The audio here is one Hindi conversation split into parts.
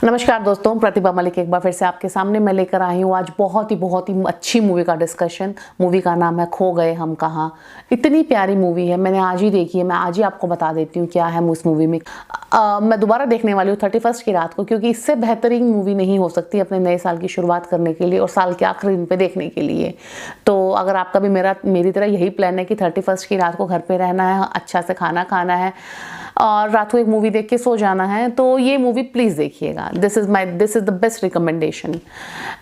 नमस्कार दोस्तों, प्रतिभा मलिक एक बार फिर से आपके सामने मैं लेकर आई हूँ आज बहुत ही अच्छी मूवी का डिस्कशन। मूवी का नाम है खो गए हम कहाँ। इतनी प्यारी मूवी है, मैंने आज ही देखी है। मैं आज ही आपको बता देती हूँ क्या है उस मूवी में। मैं दोबारा देखने वाली हूँ 31 की रात को, क्योंकि इससे बेहतरीन मूवी नहीं हो सकती अपने नए साल की शुरुआत करने के लिए और साल के आखिरी दिन पे देखने के लिए। तो अगर आपका भी मेरी तरह यही प्लान है कि 31 की रात को घर पे रहना है, अच्छा से खाना खाना है और रात को एक मूवी देख के सो जाना है, तो ये मूवी प्लीज़ देखिएगा। This is the best recommendation.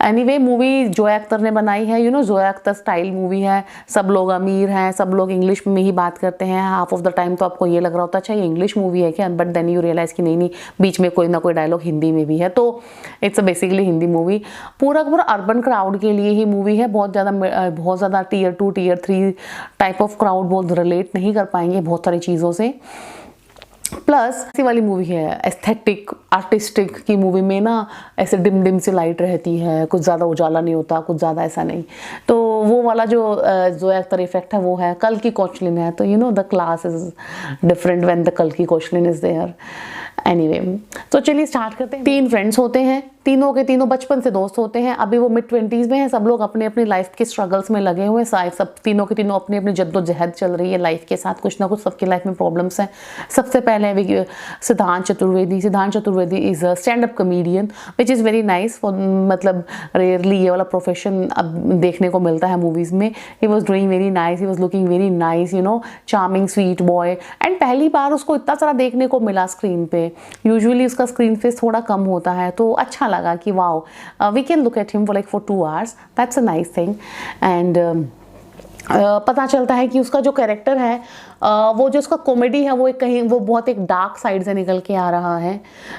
Anyway, movie Zoya Akhtar ने बनाई है। जोया अख्तर स्टाइल मूवी है। सब लोग अमीर हैं, सब लोग इंग्लिश में ही बात करते हैं। हाफ ऑफ द टाइम तो आपको ये लग रहा होता है अच्छा ये इंग्लिश मूवी है क्या, बट देन यू रियलाइज़ कि नहीं, बीच में कोई ना कोई डायलॉग हिंदी में भी है। तो इट्स बेसिकली हिंदी मूवी। पूरा अर्बन क्राउड के लिए ही मूवी है। बहुत ज़्यादा tier 2 tier 3 type of crowd बहुत रिलेट नहीं कर पाएंगे बहुत सारी चीज़ों से। प्लस ऐसी वाली मूवी है, एस्थेटिक आर्टिस्टिक की मूवी में ना ऐसे डिम डिम से लाइट रहती है, कुछ ज़्यादा उजाला नहीं होता, कुछ ज़्यादा ऐसा नहीं। तो वो वाला जो जोया अख्तर इफेक्ट है वो है। कल की कोचलिन है, तो the class is different when the कल की कोचलिन इज देयर। एनीवे, तो चलिए स्टार्ट करते हैं। 3 फ्रेंड्स होते हैं, तीनों के तीनों बचपन से दोस्त होते हैं। अभी वो मिड-20s में हैं। सब लोग अपने अपनी लाइफ के स्ट्रगल्स में लगे हुए हैं। सब तीनों के तीनों अपनी अपनी जद्दोजहद चल रही है लाइफ के साथ। कुछ ना कुछ सबकी लाइफ में प्रॉब्लम्स हैं। सबसे पहले सिद्धांत Chaturvedi is a stand up comedian which is very nice. मतलब रेयरली ये वाला प्रोफेशन अब देखने को मिलता है मूवीज़ में। He was doing very nice, he was looking very nice, charming sweet boy. And पहली बार उसको इतना सारा देखने को मिला स्क्रीन पे। यूजुअली उसका स्क्रीन फेस थोड़ा कम होता है, तो अच्छा लगा कि wow, we can look at him for 2 hours, that's a nice thing. And पता चलता है कि उसका जो कैरेक्टर है, वो जो उसका कॉमेडी है, वो बहुत एक डार्क साइड से निकल के आ रहा है।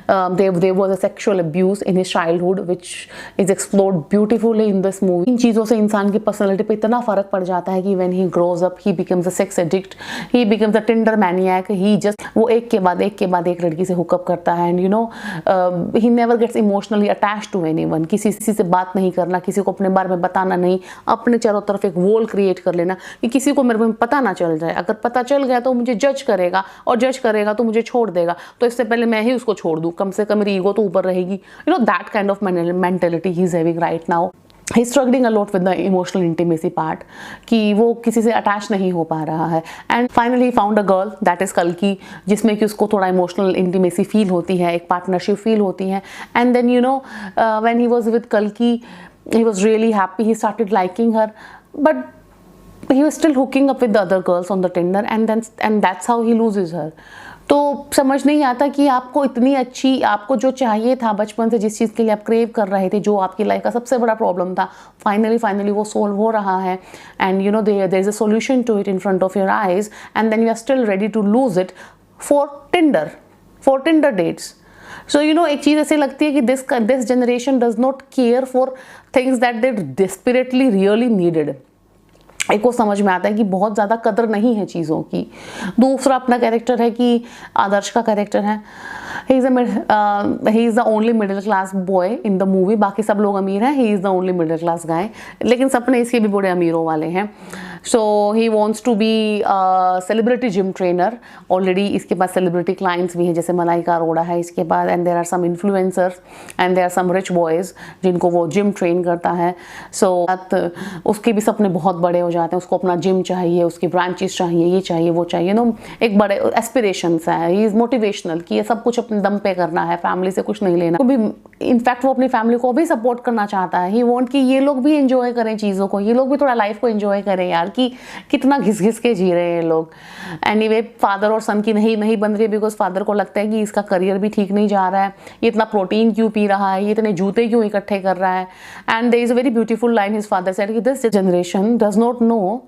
There was a sexual abuse in his childhood which is explored beautifully in this movie. इन चीज़ों से इंसान की पर्सनैलिटी पे इतना फ़र्क पड़ जाता है कि when he grows up he becomes a sex addict, he becomes a Tinder maniac. He just वो एक के बाद एक लड़की से हुकअप करता है। And he never gets emotionally attached to anyone. किसी से बात नहीं करना, किसी को अपने बारे में बताना नहीं, अपने चारों तरफ एक वॉल क्रिएट कर लेना कि किसी को मेरे में पता ना चल जाए। अगर पता चल गया तो मुझे जज करेगा, और जज करेगा तो मुझे छोड़ देगा, तो इससे पहले मैं ही उसको छोड़ दूं। कम से कम मेरी ईगो तो ऊपर रहेगी। That kind of mentality he is having right now. He struggling a lot with the emotional intimacy part, कि वो किसी से अटैच नहीं हो पा रहा है। And finally found a girl that is कल्कि, जिसमें कि उसको थोड़ा इमोशनल इंटीमेसी फील होती है, एक पार्टनरशिप फील होती है। And then when he was with कल्कि, he was really happy, he started liking her, but he was still hooking up with the other girls on the Tinder, and that's how he loses her. तो समझ नहीं आता कि आपको इतनी अच्छी, आपको जो चाहिए था बचपन से, जिस चीज़ के लिए आप क्रेव कर रहे थे, जो आपकी लाइफ का सबसे बड़ा प्रॉब्लम था, फाइनली वो सोल्व हो रहा है। And there is a solution to it in front of your eyes, and then you are still ready to lose it for Tinder dates. So एक चीज़ ऐसे लगती है कि this generation does not care for things that they desperately really needed. एक को समझ में आता है कि बहुत ज़्यादा कदर नहीं है चीज़ों की। दूसरा अपना कैरेक्टर है कि आदर्श का कैरेक्टर है, he is the only middle class boy in the movie. बाकी सब लोग अमीर हैं, he is the only middle class guy, लेकिन सपने इसके भी बड़े अमीरों वाले हैं। So he wants to be celebrity gym trainer. Already इसके पास सेलिब्रिटी क्लाइंट्स भी हैं, जैसे मलाइका अरोड़ा है इसके पास, and there are some influencers and there are some rich boys जिनको वो जिम ट्रेन करता है। सो उसके भी सपने बहुत बड़े हो जाते हैं। उसको अपना जिम चाहिए, उसकी ब्रांचेस चाहिए, ये चाहिए वो चाहिए, एक बड़े एस्पिरेशंस है। ही इज़ मोटिवेशनल कि ये सब कुछ अपने दम पे करना है, फैमिली से कुछ नहीं लेना। तो भी इनफैक्ट वो अपनी फैमिली को भी सपोर्ट करना चाहता है। ही वांट कि ये लोग भी एंजॉय करें चीज़ों को, ये लोग भी थोड़ा लाइफ को एंजॉय करें यार, कि कितना घिस घिस के जी रहे हैं लोग। एनीवे, फादर और सन की नहीं बन रही है, बिकॉज फादर को लगता है कि इसका करियर भी ठीक नहीं जा रहा है, ये इतना प्रोटीन क्यों पी रहा है, ये इतने जूते क्यों इकट्ठे कर रहा है। And there is a very beautiful line his father said कि this generation does not know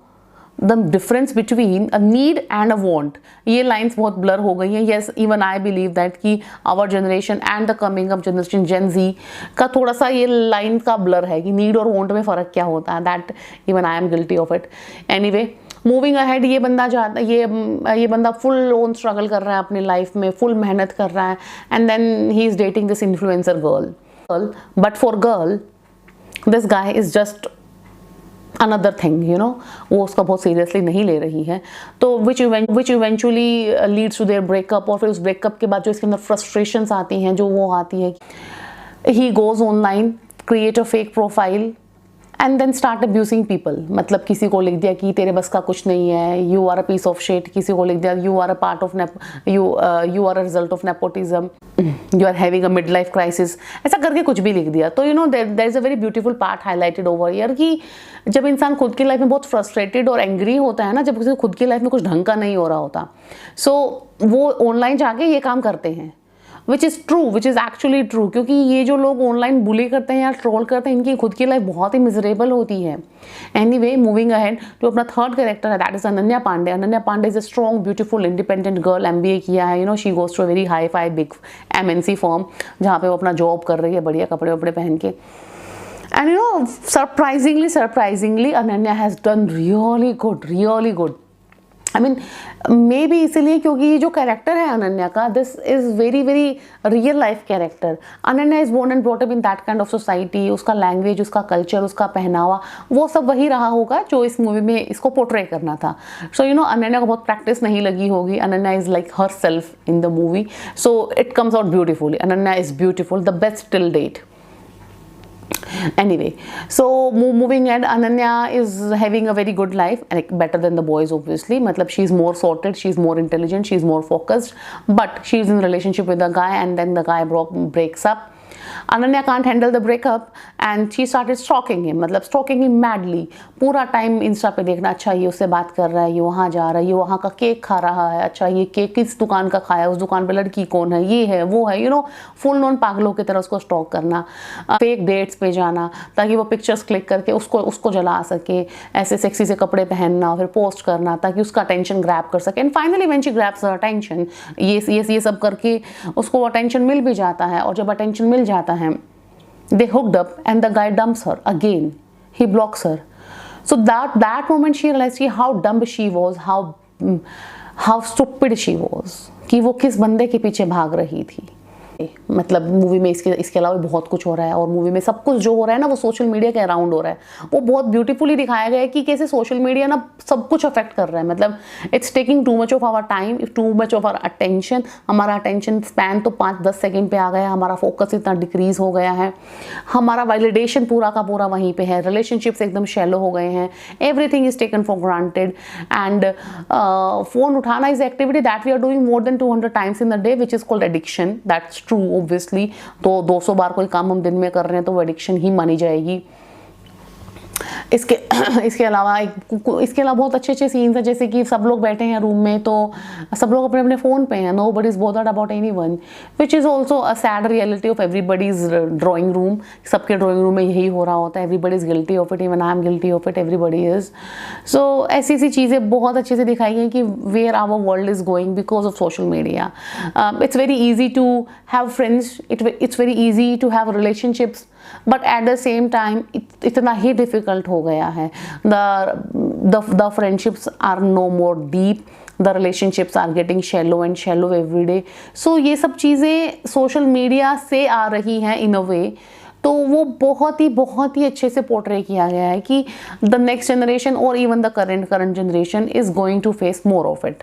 the difference between a need and a want. ये लाइन्स बहुत ब्लर हो गई हैं। Yes, even I believe that कि our generation and the coming up generation Gen Z का थोड़ा सा ये लाइन का ब्लर है कि नीड और वॉन्ट में फ़र्क क्या होता है। That even I am guilty of it. Anyway, moving ahead, ये बंदा फुल ओन स्ट्रगल कर रहा है अपनी लाइफ में, फुल मेहनत कर रहा है। And then he is dating this influencer girl, but for girl this guy is just another thing, you know, वो उसका बहुत सीरियसली नहीं ले रही है, तो which eventually leads to their breakup. और फिर उस ब्रेकअप के बाद जो इसके अंदर फ्रस्ट्रेशंस आती हैं, जो वो आती है, he goes online, create a fake profile and then start abusing people. मतलब किसी को लिख दिया कि तेरे बस का कुछ नहीं है, you are a piece of shit, किसी को लिख दिया you are a part of you are a result of nepotism, you are having a mid life crisis, ऐसा करके कुछ भी लिख दिया। तो you know there is a very beautiful part highlighted over here कि जब इंसान खुद की लाइफ में बहुत फ्रस्ट्रेटेड और एंग्री होता है ना, जब किसी खुद की लाइफ में कुछ ढंग का नहीं हो रहा होता, सो वो ऑनलाइन जाके ये काम करते हैं, which is true, which is actually true. क्योंकि ये जो लोग ऑनलाइन बुली करते हैं या ट्रोल करते हैं, इनकी खुद की लाइफ बहुत ही मिजरेबल होती है। एनीवे, मूविंग अहेड, जो अपना थर्ड कैरेक्टर है that is Ananya Pandey. Ananya Pandey is a strong, beautiful, independent girl, MBA किया है, you know, she goes to a very high fi big MNC firm, जहाँ पे वो अपना जॉब कर रही है बढ़िया कपड़े वपड़े पहन के। And you know, surprisingly Ananya has done really good. I mean, maybe इसीलिए क्योंकि ये जो कैरेक्टर है अनन्या का, this is very real life character. Ananya is born and brought up in that kind of society. उसका लैंग्वेज, उसका कल्चर, उसका पहनावा, वो सब वही रहा होगा जो इस मूवी में इसको पोर्ट्रे करना था। सो यू नो, अनन्या को बहुत प्रैक्टिस नहीं लगी होगी। Ananya is like herself in the movie, so it comes out beautifully. Ananya is beautiful, the best till date. Anyway, so moving ahead, Ananya is having a very good life, like better than the boys obviously. Matlab, she's more sorted, she's more intelligent, she's more focused, but she's in a relationship with a guy and then the guy breaks up. Ananya can't handle the breakup and she started stalking him, मतलब stalking him madly। पूरा टाइम इंस्टा पे देखना, अच्छा ये उससे बात कर रहा है, ये वहाँ जा रहा है, ये वहाँ का केक खा रहा है, अच्छा ये केक किस दुकान का खाया, उस दुकान पे लड़की कौन है, ये है वो है, यू नो, फुल नॉन पागलों की तरह उसको स्टॉक करना, फेक डेट्स पे जाना ताकि वो पिक्चर्स क्लिक करके उसको जला सके, ऐसे सेक्सी से कपड़े पहनना, फिर पोस्ट करना ताकि उसका अटेंशन ग्रैब कर सके। And finally when she grabs her attention, ये सब करके उसको अटेंशन मिल भी जाता है, और जब अटेंशन मिल जाता है, they hooked up and the guy dumps her again, he blocks her। So that moment she realized how dumb she was, how stupid she was, कि वो किस बंदे के पीछे भाग रही थी। मतलब मूवी में इसके अलावा बहुत कुछ हो रहा है, और मूवी में सब कुछ जो हो रहा है ना, वो सोशल मीडिया के अराउंड हो रहा है। वो बहुत ब्यूटीफुली दिखाया गया है कि कैसे सोशल मीडिया ना सब कुछ अफेक्ट कर रहा है। मतलब it's taking too much of our time, too much of our attention. हमारा अटेंशन स्पैन तो 5-10 सेकेंड पे आ गया है, हमारा फोकस इतना डिक्रीज हो गया है, हमारा वैलिडेशन पूरा का पूरा वहीं पे है, रिलेशनशिप्स एकदम शैलो हो गए हैं, everything is taken for granted. And phone उठाना is activity that we are doing more than 200 times in the day, which is called addiction. That's true obviously. तो 200 बार कोई काम हम दिन में कर रहे हैं तो वो एडिक्शन ही मानी जाएगी। इसके अलावा बहुत अच्छे सीन्स हैं, जैसे कि सब लोग बैठे हैं रूम में तो सब लोग अपने अपने फ़ोन पे हैं, nobody is bothered about anyone, which is also a sad reality of everybody's drawing room. सबके ड्राइंग रूम में यही हो रहा होता है, everybody is guilty of it, even I am guilty of it, everybody is. So ऐसी चीज़ें बहुत अच्छे से दिखाई गई कि where our world is going because of social media. It's very easy to have friends, it's very easy to have relationships, but at the same time इतना ही डिफिकल्ट हो गया है। The friendships are no more deep, the relationships are getting shallow and shallow every day. So ये सब चीज़ें सोशल मीडिया से आ रही हैं इन अ वे, तो वो बहुत ही अच्छे से पोर्ट्रे किया गया है कि द नेक्स्ट जनरेशन और even the current generation is going to face more of it.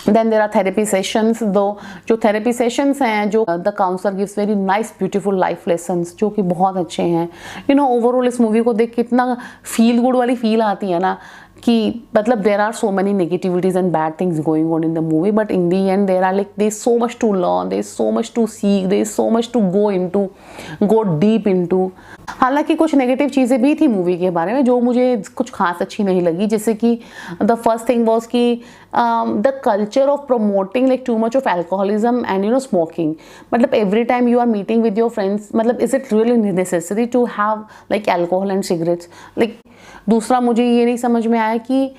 Then there are therapy sessions, जो therapy sessions हैं, जो the counselor gives very nice beautiful life lessons, जो कि बहुत अच्छे हैं। You know, overall इस मूवी को देख के इतना feel good वाली feel आती है ना, कि मतलब there are so many negativities and bad things going on in the movie, but in the end there's so much to learn, there's so much to see, there's so much to go deep into। हालांकि कुछ नेगेटिव चीज़ें भी थी मूवी के बारे में जो मुझे कुछ खास अच्छी नहीं लगी, जैसे कि द फर्स्ट थिंग वॉज कि the culture of promoting like too much of alcoholism and you know smoking. मतलब every time you are meeting with your friends, मतलब is it really necessary to have like alcohol and cigarettes. Like दूसरा मुझे ये नहीं समझ में आया कि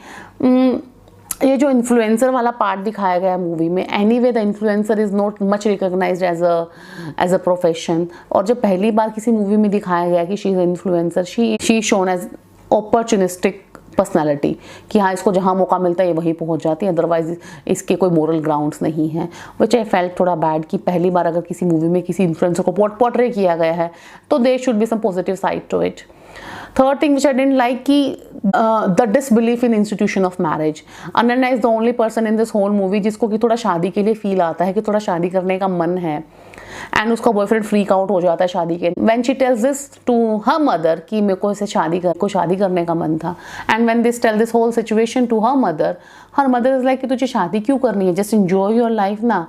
ये जो इन्फ्लुएंसर वाला पार्ट दिखाया गया मूवी में, anyway the influencer is not much recognised as a profession. और जब पहली बार किसी मूवी में दिखाया गया कि she is influencer, she shown as opportunistic personality कि हाँ इसको जहाँ मौका मिलता है ये वहीं पहुँच जाती है, अदरवाइज इसके कोई मोरल ग्राउंड्स नहीं है, विच आई फेल्ट थोड़ा बैड कि पहली बार अगर किसी मूवी में किसी इन्फ्लुएंसर को पोर्ट्रे किया गया है तो there should be some positive side to it. Third thing which I didn't like कि the disbelief in institution of marriage. Ananya is the only person in this whole movie जिसको कि थोड़ा शादी के लिए फील आता है कि थोड़ा शादी करने का मन है, एंड उसका बॉयफ्रेंड फ्रीक आउट हो जाता है शादी के when she tells this to her mother कि मेरे को इसे शादी करने का मन था, and when this tell this whole situation to her mother is like कि तुझे शादी क्यों करनी है, just enjoy your life ना,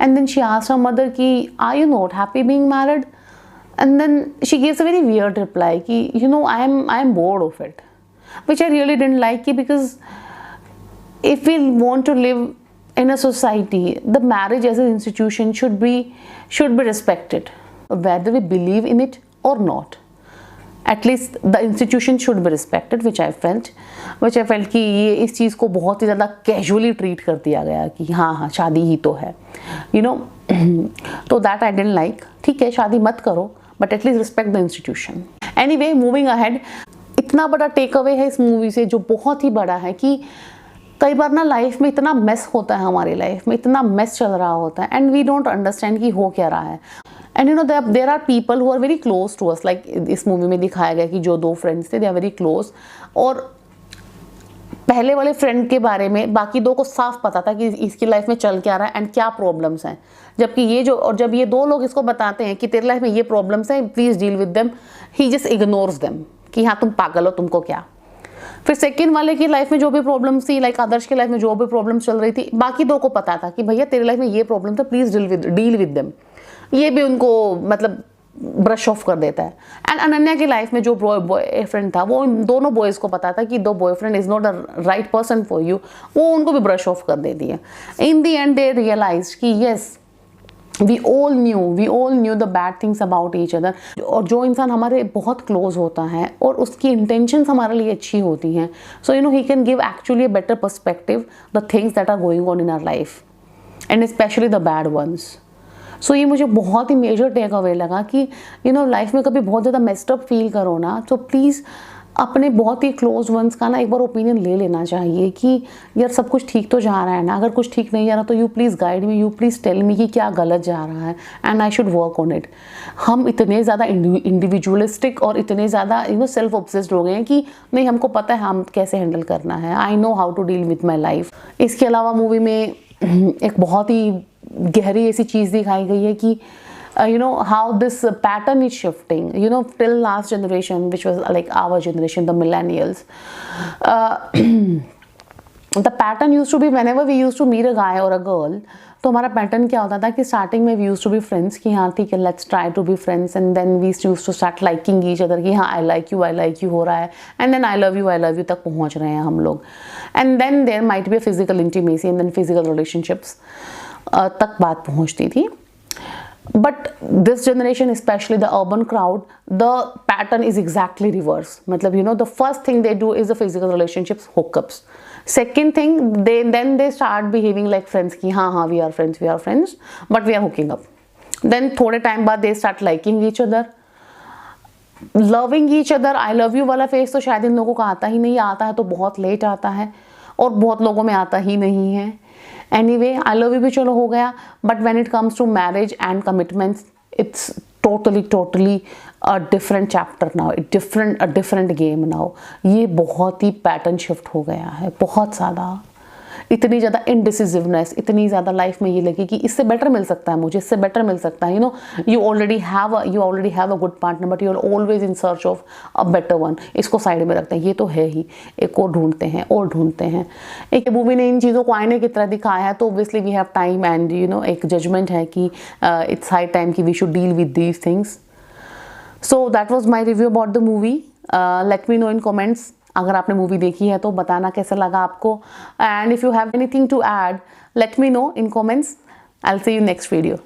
and then she asks her mother कि are you not happy being married? And then she gives a very weird reply कि you know I am bored of it, which I really didn't like because if we want to live in a society, the marriage as an institution should be respected, whether we believe in it or not. At least the institution should be respected, which I felt कि ये इस चीज़ को बहुत ही ज़्यादा कैजुअली ट्रीट कर दिया गया कि हाँ शादी ही तो है, you know. तो that I didn't like. ठीक है शादी मत करो, but at least respect the institution. Anyway moving ahead, इतना बड़ा टेक अवे है इस मूवी से जो बहुत ही बड़ा है कि कई बार ना लाइफ में इतना मेस होता है, हमारी लाइफ में इतना मेस चल रहा होता है एंड वी डोंट अंडरस्टैंड कि हो क्या रहा है। And you know there are people who are very close to us, like इस मूवी में दिखाया गया कि जो दो फ्रेंड्स थे दे आर वेरी क्लोज, और पहले वाले फ्रेंड के बारे में बाकी दो को साफ पता था कि इसकी लाइफ में चल क्या रहा है एंड क्या प्रॉब्लम्स हैं, जबकि जब ये दो लोग इसको बताते हैं कि तेरे लाइफ में ये प्रॉब्लम्स हैं, please deal with them, he just ignores them कि हाँ तुम पागल हो, तुमको क्या। फिर सेकंड वाले की लाइफ में जो भी प्रॉब्लम्स थी, लाइक आदर्श की लाइफ में जो भी प्रॉब्लम्स चल रही थी, बाकी दो को पता था कि भैया तेरे लाइफ में ये प्रॉब्लम था, प्लीज डील विद देम। ये भी उनको मतलब ब्रश ऑफ कर देता है। एंड अनन्या की लाइफ में जो बॉयफ्रेंड था वो दोनों बॉयज़ को पता था कि दो boyfriend is not a right person for you, वो उनको भी ब्रश ऑफ कर देती है। In the end they realize कि yes we all knew the bad things about each other. और जो इंसान हमारे बहुत क्लोज होता है और उसकी इंटेंशंस हमारे लिए अच्छी होती हैं, so you know he can give actually a better perspective the things that are going on in our life and specially the bad ones. So ये मुझे बहुत ही मेजर टेक अवे लगा कि यू नो लाइफ में कभी बहुत ज़्यादा मेस्ड अप फील करो ना, तो प्लीज़ अपने बहुत ही क्लोज वंस का ना एक बार ओपिनियन ले लेना चाहिए कि यार सब कुछ ठीक तो जा रहा है ना, अगर कुछ ठीक नहीं जा रहा तो you please guide me, you please tell me कि क्या गलत जा रहा है and I should work on it. हम इतने ज़्यादा इंडिविजुअलिस्टिक और इतने ज़्यादा यू नो सेल्फ ऑब्सेस्ड हो गए हैं कि नहीं हमको पता है हम कैसे हैंडल करना है, I know how to deal with my life. इसके अलावा मूवी में एक बहुत ही गहरी ऐसी चीज़ दिखाई गई है कि you know how this pattern is shifting, you know, till last generation which was like our generation, the millennials, the pattern used to be whenever we used to meet a guy or a girl, तो हमारा पैटर्न क्या होता था कि स्टार्टिंग में we use to be friends कि हाँ ठीक है let's try to be friends, and then we use to start liking each other कि हाँ आई लाइक यू हो रहा है, and then I love you तक पहुँच रहे हैं हम लोग, and then there might be a physical intimacy and then physical relationships तक बात पहुँचती थी। But this generation, especially the urban crowd, the pattern is exactly reverse. मतलब you know the first thing they do is the physical relationships, hookups. Second thing, then they start behaving like friends कि हाँ we are friends, but we are hooking up. Then थोड़े time बाद they start liking each other, loving each other. I love you वाला फेस तो शायद इन लोगों को आता ही नहीं, आता है तो बहुत लेट आता है और बहुत लोगों में आता ही नहीं है। Anyway, I love you भी चलो हो गया, but when it comes to marriage and commitments, it's totally a different chapter now, a different game now. ये बहुत ही पैटर्न शिफ्ट हो गया है, बहुत ज़्यादा, इतनी ज़्यादा इनडिसिसिवनेस, इतनी ज़्यादा लाइफ में ये लगी कि इससे बेटर मिल सकता है मुझे, इससे बेटर मिल सकता है, you know you already have a good partner but you are always in search of a better one. इसको साइड में रखते हैं, ये तो है ही, एक और ढूंढते हैं। एक मूवी ने इन चीज़ों को आईने की तरह दिखाया है, तो obviously we have time and you know एक जजमेंट है कि इट्स हाई टाइम कि we should deal with these things. So that was my review about the movie. Let me know in comments अगर आपने मूवी देखी है तो बताना कैसा लगा आपको, and if you have anything to add let me know in comments. I will see you next video.